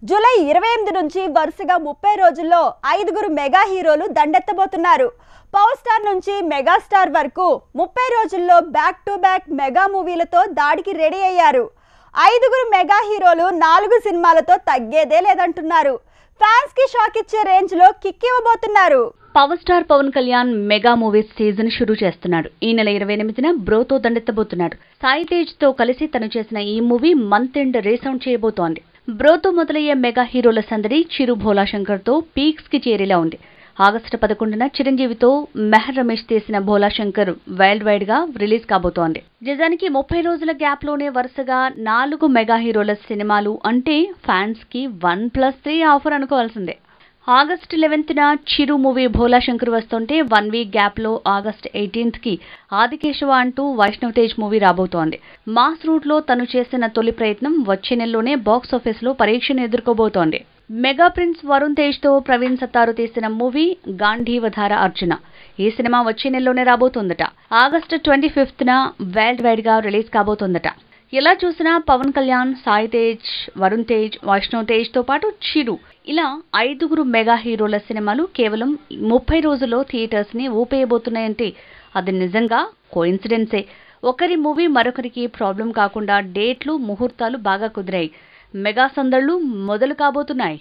July 28 నుంచి వరుసగా 30 రోజుల్లో 5గురు మెగా హీరోలు దండెత్తబోతున్నారు. పవర్ స్టార్ నుంచి మెగా స్టార్ వరకు 30 రోజుల్లో బ్యాక్ టు బ్యాక్ మెగా మూవీలతో దాడికి రెడీ అయ్యారు. 5గురు మెగా హీరోలు 4 సినిమాలతో తగ్గేదే లేదంటున్నారు. ఫ్యాన్స్ కి షాక్ ఇచ్చే రేంజ్ లో కిక్ ఇవ్వబోతున్నారు. Power star Pawan Kalyan mega movies season షురూ చేస్తున్నాడు. ఈ నెల 28న బ్రోతో దండెత్తబోతున్నాడు. సాయి తేజ్ తో కలిసి తను చేసిన ఈ మూవీ మంత్ ఎండ్ రీసౌండ్ చేయబోతోంది. బ్రోతో మొదలయ్యే మెగా హీరోల సందడి చిరు భోలా శంకర్ తో పీక్స్ కి చేరేలా ఉంది. ఆగస్టు 11న చిరంజీవితో మెహర్ రమేష్ తీసిన భోలా శంకర్ వరల్డ్ వైడ్ గా రిలీజ్ కాబోతోంది. నిజానికి 30 రోజుల గ్యాప్ లోనే వరుసగా 4 మెగా హీరోల సినిమాలు అంటే ఫ్యాన్స్ కి 1+3 ఆఫర్ అనుకోవాల్సిందే. ఆగస్టు 11న చిరు మూవీ భోలా శంకర్ వస్తుంటే 1 వీక్ గ్యాప్ లో ఆగస్టు 18th కి ఆదికేశవ అంటూ వైష్ణవ్ తేజ్ మూవీ రాబోతోంది. మాస్ రూట్ లో తను చేసిన తొలి ప్రయత్నం వచ్చే నెలలోనే బాక్స్ ఆఫీస్ లో పరీక్షను ఎదుర్కోబోతోంది. మెగా ప్రిన్స్ వరుణ్ తేజ్ తో ప్రవీణ్ సత్తారు తీసిన మూవీ గాంధీవధార అర్జున. ఈ సినిమా వచ్చే నెలలోనే రాబోతోందట. ఆగస్టు 25న వరల్డ్ వైడ్ గా రిలీజ్ కాబోతోందట. ఎలా చూసినా పవన్ కళ్యాణ్, సాయి తేజ్, వరుణ్ తేజ్, వైష్ణవ్ తేజ్ తో పాటు చిరు ఇలా 5గురు మెగా హీరోల సినిమాలు కేవలం 30 రోజుల్లో థియేటర్స్ ని ఊపేయబోతున్నాయంటే అది నిజంగా కోఇన్సిడెన్సే. ఒకరి మూవీ మరొకరికి ప్రాబ్లం కాకుండా డేట్లు, ముహూర్తాలు బాగా కుదిరాయి. మెగా సందళ్లు మొదలు కాబోతున్నాయి.